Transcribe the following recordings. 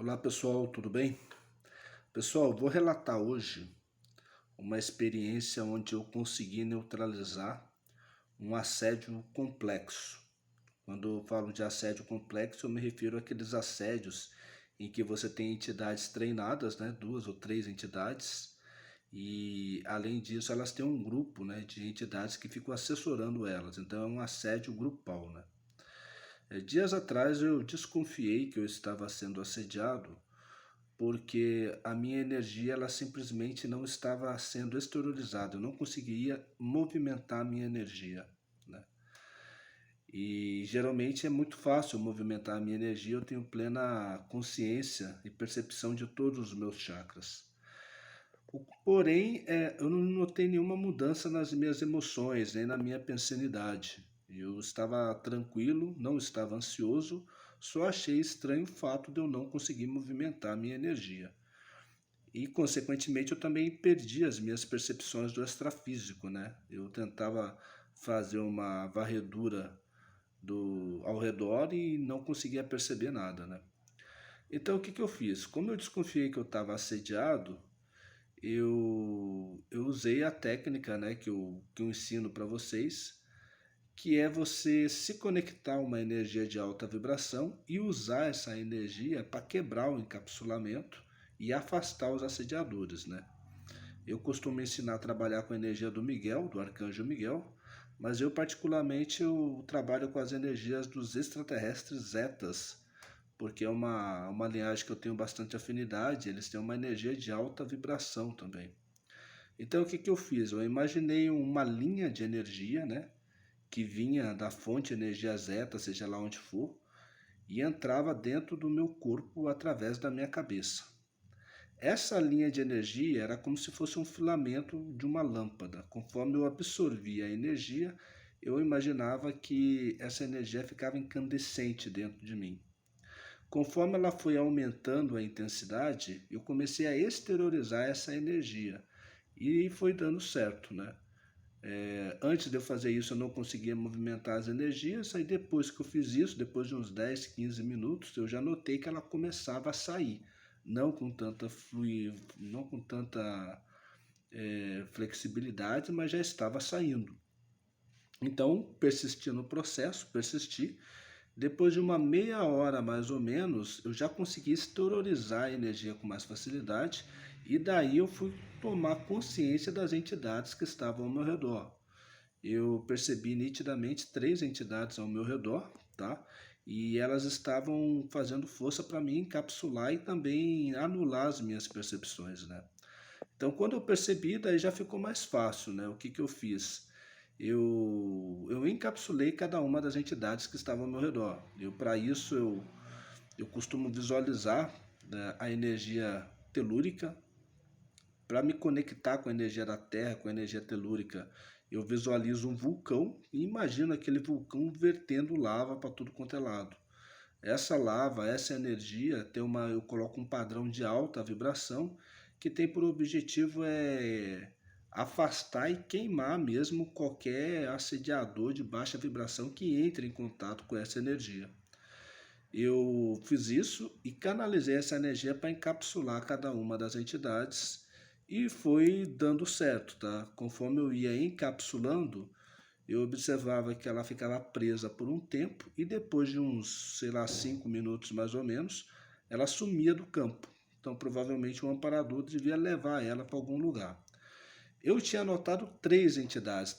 Olá pessoal, tudo bem? Pessoal, vou relatar hoje uma experiência onde eu consegui neutralizar um assédio complexo. Quando eu falo de assédio complexo, eu me refiro àqueles assédios em que você tem entidades treinadas, né, 2 ou 3 entidades, e além disso elas têm um grupo, né, de entidades que ficam assessorando elas. Então é um assédio grupal, né? Dias atrás eu desconfiei que eu estava sendo assediado porque a minha energia ela simplesmente não estava sendo exteriorizada, eu não conseguia movimentar a minha energia, né? E geralmente é muito fácil movimentar a minha energia, eu tenho plena consciência e percepção de todos os meus chakras. Porém, eu não notei nenhuma mudança nas minhas emoções, nem na minha pensanidade. Eu estava tranquilo, não estava ansioso, só achei estranho o fato de eu não conseguir movimentar a minha energia. E, consequentemente, eu também perdi as minhas percepções do extrafísico, né? Eu tentava fazer uma varredura ao redor e não conseguia perceber nada, né? Então, o que que eu fiz? Como eu desconfiei que eu estava assediado, eu usei a técnica, né, que eu ensino para vocês, que é você se conectar a uma energia de alta vibração e usar essa energia para quebrar o encapsulamento e afastar os assediadores, né? Eu costumo ensinar a trabalhar com a energia do Miguel, do Arcanjo Miguel, mas eu particularmente eu trabalho com as energias dos extraterrestres Zetas, porque é uma linhagem que eu tenho bastante afinidade, eles têm uma energia de alta vibração também. Então o que que eu fiz? Eu imaginei uma linha de energia, né, que vinha da fonte energia zeta, seja lá onde for, e entrava dentro do meu corpo através da minha cabeça. Essa linha de energia era como se fosse um filamento de uma lâmpada. Conforme eu absorvia a energia, eu imaginava que essa energia ficava incandescente dentro de mim. Conforme ela foi aumentando a intensidade, eu comecei a exteriorizar essa energia e foi dando certo, né? Antes de eu fazer isso, eu não conseguia movimentar as energias. Aí depois que eu fiz isso, depois de uns 10, 15 minutos, eu já notei que ela começava a sair. Não com tanta não com tanta flexibilidade, mas já estava saindo. Então, persisti no processo, persisti. Depois de uma meia hora mais ou menos, eu já consegui exteriorizar a energia com mais facilidade e daí eu fui tomar consciência das entidades que estavam ao meu redor. Eu percebi nitidamente 3 entidades ao meu redor, tá? E elas estavam fazendo força para me encapsular e também anular as minhas percepções, né? Então, quando eu percebi, daí já ficou mais fácil, né? O que que eu fiz? Eu encapsulei cada uma das entidades que estavam ao meu redor. Para isso, eu costumo visualizar, né, a energia telúrica. Para me conectar com a energia da Terra, com a energia telúrica, eu visualizo um vulcão e imagino aquele vulcão vertendo lava para tudo quanto é lado. Essa lava, essa energia, eu coloco um padrão de alta vibração que tem por objetivo afastar e queimar mesmo qualquer assediador de baixa vibração que entre em contato com essa energia. Eu fiz isso e canalizei essa energia para encapsular cada uma das entidades e foi dando certo, tá? Conforme eu ia encapsulando, eu observava que ela ficava presa por um tempo e depois de uns, sei lá, 5 minutos mais ou menos, ela sumia do campo. Então provavelmente o amparador devia levar ela para algum lugar. Eu tinha anotado 3 entidades,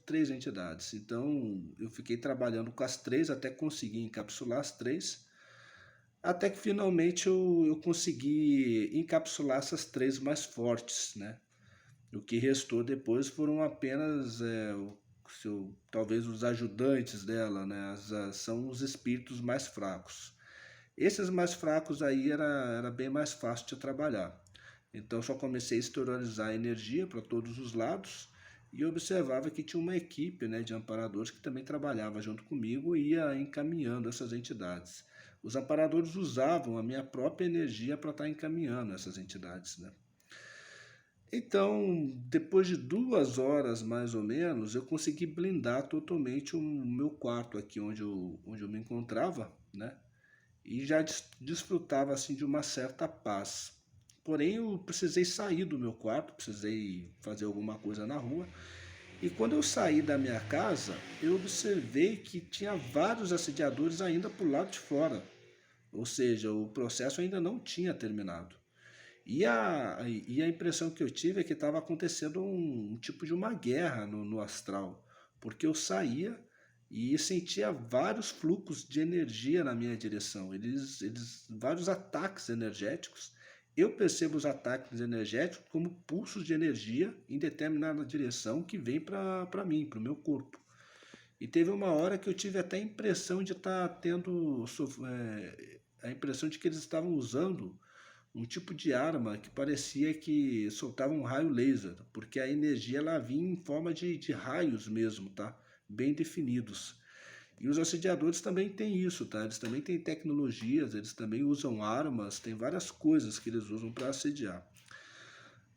três entidades. Então eu fiquei trabalhando com as 3 até conseguir encapsular as 3. Até que finalmente eu consegui encapsular essas 3 mais fortes, né? O que restou depois foram apenas talvez os ajudantes dela, né? São os espíritos mais fracos. Esses mais fracos aí era bem mais fácil de trabalhar. Então só comecei a exteriorizar a energia para todos os lados e observava que tinha uma equipe, né, de amparadores que também trabalhava junto comigo e ia encaminhando essas entidades. Os amparadores usavam a minha própria energia para estar encaminhando essas entidades, né? Então, depois de 2 horas mais ou menos, eu consegui blindar totalmente o meu quarto aqui onde eu me encontrava, né? e já desfrutava assim de uma certa paz. Porém, eu precisei sair do meu quarto, precisei fazer alguma coisa na rua. E quando eu saí da minha casa, eu observei que tinha vários assediadores ainda por lado de fora. Ou seja, o processo ainda não tinha terminado. E a impressão que eu tive é que estava acontecendo um tipo de uma guerra no astral, porque eu saía e sentia vários fluxos de energia na minha direção, vários ataques energéticos. Eu percebo os ataques energéticos como pulsos de energia em determinada direção que vem para mim, para o meu corpo. E teve uma hora que eu tive até a impressão de estar tendo a impressão de que eles estavam usando um tipo de arma que parecia que soltava um raio laser, porque a energia ela vinha em forma de raios mesmo, tá? Bem definidos. E os assediadores também têm isso, tá? Eles também têm tecnologias, eles também usam armas, tem várias coisas que eles usam para assediar.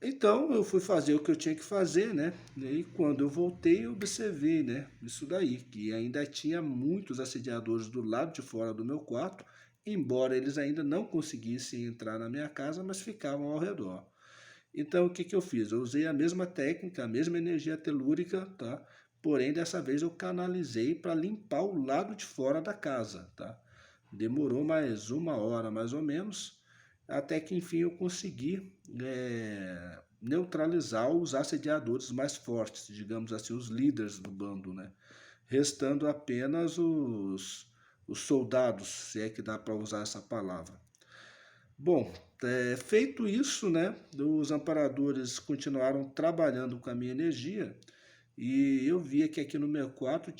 Então eu fui fazer o que eu tinha que fazer, né? E aí, quando eu voltei, eu observei, né? Isso daí, que ainda tinha muitos assediadores do lado de fora do meu quarto, embora eles ainda não conseguissem entrar na minha casa, mas ficavam ao redor. Então o que que eu fiz? Eu usei a mesma técnica, a mesma energia telúrica, tá? Porém, dessa vez eu canalizei para limpar o lado de fora da casa, tá? Demorou mais uma hora, mais ou menos, até que enfim eu consegui neutralizar os assediadores mais fortes, digamos assim, os líderes do bando, né? Restando apenas os soldados, se é que dá para usar essa palavra. Bom, feito isso, né, os amparadores continuaram trabalhando com a minha energia e eu via que aqui no meu quarto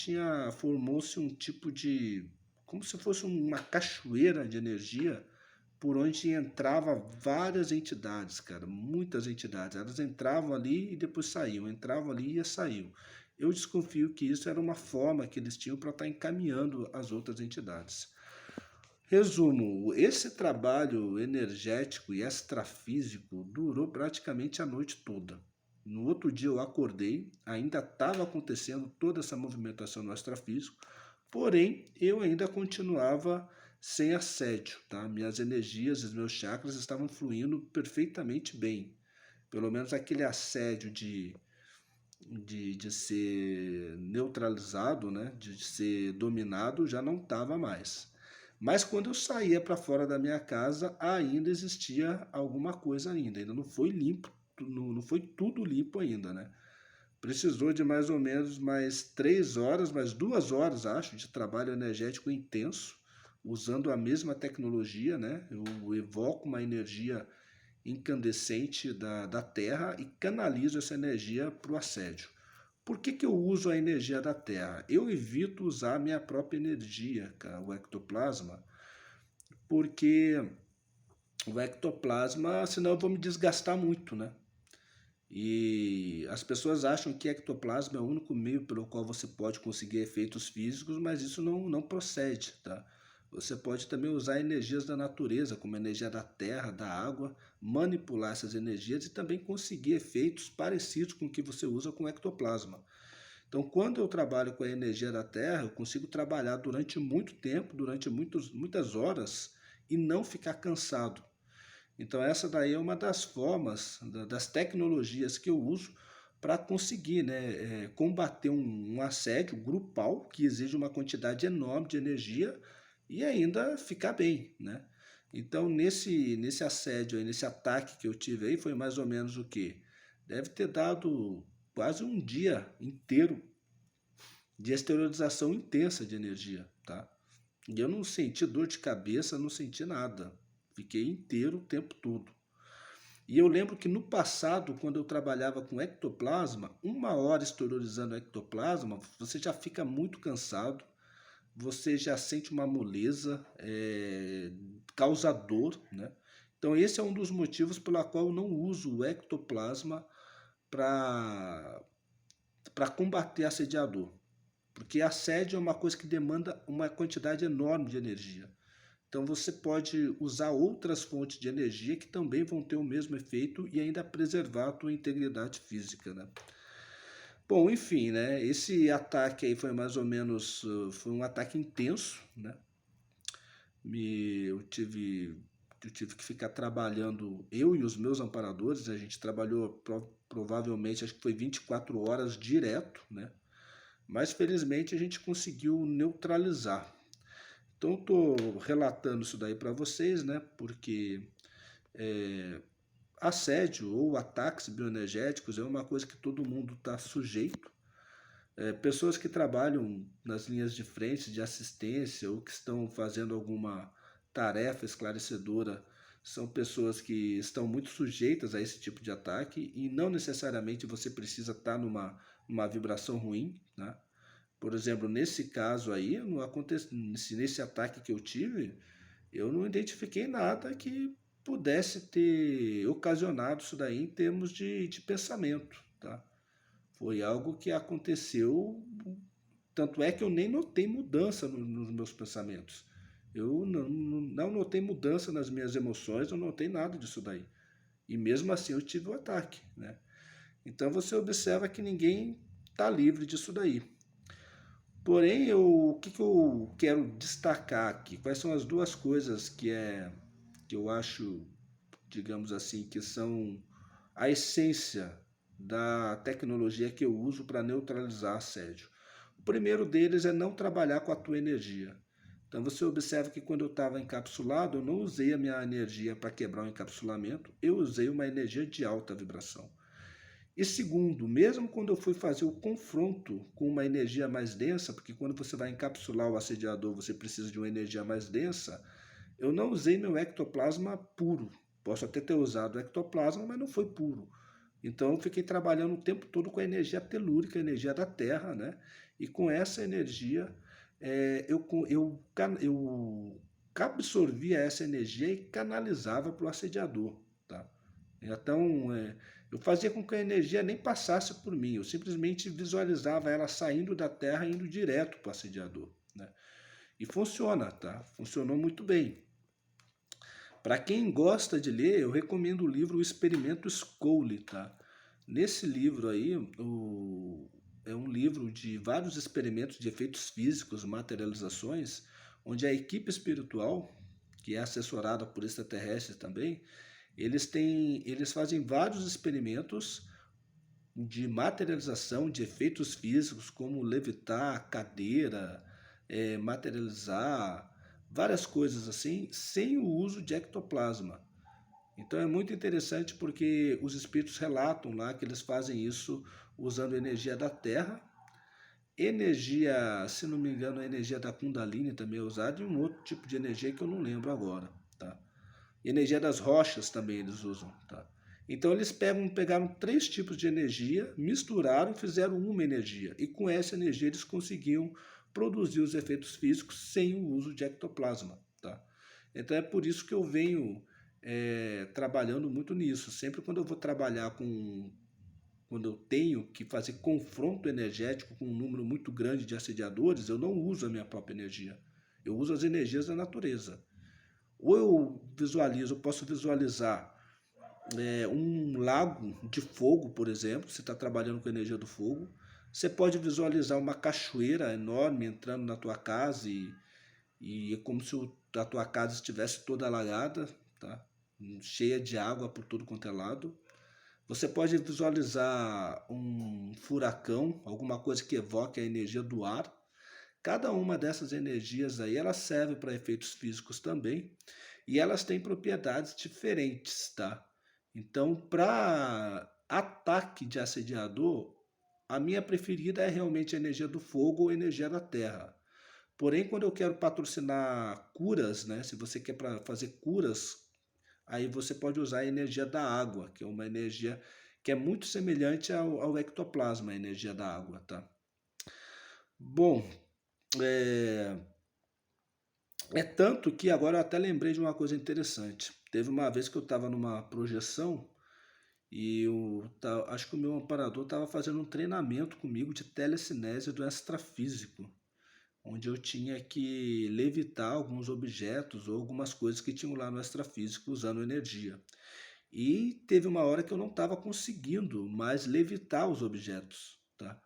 formou-se um tipo de, como se fosse uma cachoeira de energia por onde entrava várias entidades, cara, muitas entidades. Elas entravam ali e depois saíam, entravam ali e saíam. Eu desconfio que isso era uma forma que eles tinham para estar encaminhando as outras entidades. Resumo, esse trabalho energético e extrafísico durou praticamente a noite toda. No outro dia eu acordei, ainda estava acontecendo toda essa movimentação no extrafísico, porém eu ainda continuava sem assédio, tá? Minhas energias e meus chakras estavam fluindo perfeitamente bem. Pelo menos aquele assédio de ser neutralizado, né? De ser dominado, já não estava mais. Mas quando eu saía para fora da minha casa, ainda existia alguma coisa ainda não foi limpo, não foi tudo limpo ainda, né? Precisou de mais ou menos mais 3 horas, mais 2 horas, acho, de trabalho energético intenso, usando a mesma tecnologia, né? Eu evoco uma energia incandescente da Terra e canalizo essa energia para o assédio. Por que, que eu uso a energia da Terra? Eu evito usar a minha própria energia, cara, o ectoplasma, porque o ectoplasma, senão eu vou me desgastar muito, né? E as pessoas acham que ectoplasma é o único meio pelo qual você pode conseguir efeitos físicos, mas isso não procede, tá? Você pode também usar energias da natureza, como a energia da terra, da água, manipular essas energias e também conseguir efeitos parecidos com o que você usa com o ectoplasma. Então, quando eu trabalho com a energia da terra, eu consigo trabalhar durante muito tempo, durante muitas horas e não ficar cansado. Então, essa daí é uma das formas, das tecnologias que eu uso para conseguir, né, combater um assédio grupal que exige uma quantidade enorme de energia e ainda ficar bem, né? Então, nesse assédio, aí, nesse ataque que eu tive aí, foi mais ou menos o quê? Deve ter dado quase um dia inteiro de exteriorização intensa de energia, tá? E eu não senti dor de cabeça, não senti nada. Fiquei inteiro o tempo todo. E eu lembro que no passado, quando eu trabalhava com ectoplasma, 1 hora exteriorizando ectoplasma, você já fica muito cansado, você já sente uma moleza, causa dor, né? Então esse é um dos motivos pela qual eu não uso o ectoplasma para combater assediador. Porque assédio é uma coisa que demanda uma quantidade enorme de energia. Então você pode usar outras fontes de energia que também vão ter o mesmo efeito e ainda preservar a tua integridade física, né? Bom, enfim, né? Esse ataque aí foi mais ou menos, foi um ataque intenso, né? eu tive que ficar trabalhando, eu e os meus amparadores, a gente trabalhou provavelmente, acho que foi 24 horas direto, né? Mas felizmente a gente conseguiu neutralizar. Então estou relatando isso daí para vocês, né? Porque assédio ou ataques bioenergéticos é uma coisa que todo mundo está sujeito. Pessoas que trabalham nas linhas de frente de assistência ou que estão fazendo alguma tarefa esclarecedora são pessoas que estão muito sujeitas a esse tipo de ataque e não necessariamente você precisa estar numa vibração ruim, né? Por exemplo, nesse caso aí, não acontece, nesse ataque que eu tive, eu não identifiquei nada que pudesse ter ocasionado isso daí em termos de pensamento, tá? Foi algo que aconteceu, tanto é que eu nem notei mudança nos meus pensamentos. Eu não notei mudança nas minhas emoções, não notei nada disso daí. E mesmo assim eu tive o ataque, né? Então você observa que ninguém está livre disso daí. Porém, o que eu quero destacar aqui? Quais são as duas coisas que eu acho, digamos assim, que são a essência da tecnologia que eu uso para neutralizar assédio? O primeiro deles é não trabalhar com a tua energia. Então você observa que quando eu estava encapsulado, eu não usei a minha energia para quebrar o encapsulamento, eu usei uma energia de alta vibração. E segundo, mesmo quando eu fui fazer o confronto com uma energia mais densa, porque quando você vai encapsular o assediador, você precisa de uma energia mais densa, eu não usei meu ectoplasma puro. Posso até ter usado o ectoplasma, mas não foi puro. Então eu fiquei trabalhando o tempo todo com a energia telúrica, a energia da Terra, né? E com essa energia eu absorvia essa energia e canalizava para o assediador, tá? Então, eu fazia com que a energia nem passasse por mim, eu simplesmente visualizava ela saindo da Terra e indo direto para o assediador, né? E funciona, tá? Funcionou muito bem. Para quem gosta de ler, eu recomendo o livro O Experimento Scholli, tá? Nesse livro aí, é um livro de vários experimentos de efeitos físicos, materializações, onde a equipe espiritual, que é assessorada por extraterrestres também, eles fazem vários experimentos de materialização de efeitos físicos, como levitar, cadeira, materializar, várias coisas assim, sem o uso de ectoplasma. Então é muito interessante porque os espíritos relatam lá que eles fazem isso usando energia da Terra, energia, se não me engano, a energia da Kundalini também é usada e um outro tipo de energia que eu não lembro agora, tá? Energia das rochas também eles usam, tá? Então eles pegaram 3 tipos de energia, misturaram e fizeram uma energia. E com essa energia eles conseguiam produzir os efeitos físicos sem o uso de ectoplasma, tá? Então é por isso que eu venho trabalhando muito nisso. Sempre quando eu vou trabalhar quando eu tenho que fazer confronto energético com um número muito grande de assediadores, eu não uso a minha própria energia. Eu uso as energias da natureza. Ou eu posso visualizar um lago de fogo, por exemplo, você está trabalhando com a energia do fogo. Você pode visualizar uma cachoeira enorme entrando na tua casa e é como se a tua casa estivesse toda alagada, tá? Cheia de água por todo quanto é lado. Você pode visualizar um furacão, alguma coisa que evoque a energia do ar. Cada uma dessas energias aí, ela serve para efeitos físicos também, e elas têm propriedades diferentes, tá? Então, para ataque de assediador, a minha preferida é realmente a energia do fogo ou a energia da terra. Porém, quando eu quero patrocinar curas, né? Se você quer fazer curas, aí você pode usar a energia da água, que é uma energia que é muito semelhante ao ectoplasma, a energia da água, tá? Bom, é, é tanto que agora eu até lembrei de uma coisa interessante. Teve uma vez que eu estava numa projeção e acho que o meu amparador estava fazendo um treinamento comigo de telecinese do extrafísico, onde eu tinha que levitar alguns objetos ou algumas coisas que tinham lá no extrafísico usando energia. E teve uma hora que eu não estava conseguindo mais levitar os objetos, tá?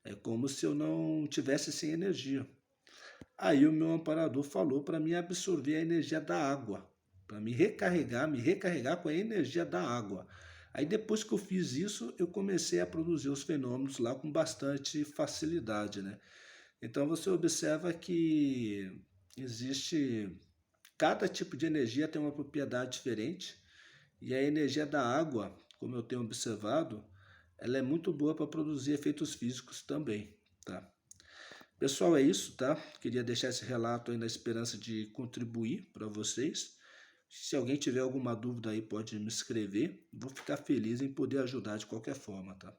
É como se eu não tivesse sem energia. Aí o meu amparador falou para mim absorver a energia da água, para me recarregar com a energia da água. Aí depois que eu fiz isso, eu comecei a produzir os fenômenos lá com bastante facilidade, né? Então você observa que existe cada tipo de energia tem uma propriedade diferente e a energia da água, como eu tenho observado, ela é muito boa para produzir efeitos físicos também, tá? Pessoal, é isso, tá? Queria deixar esse relato aí na esperança de contribuir para vocês. Se alguém tiver alguma dúvida aí, pode me escrever. Vou ficar feliz em poder ajudar de qualquer forma, tá?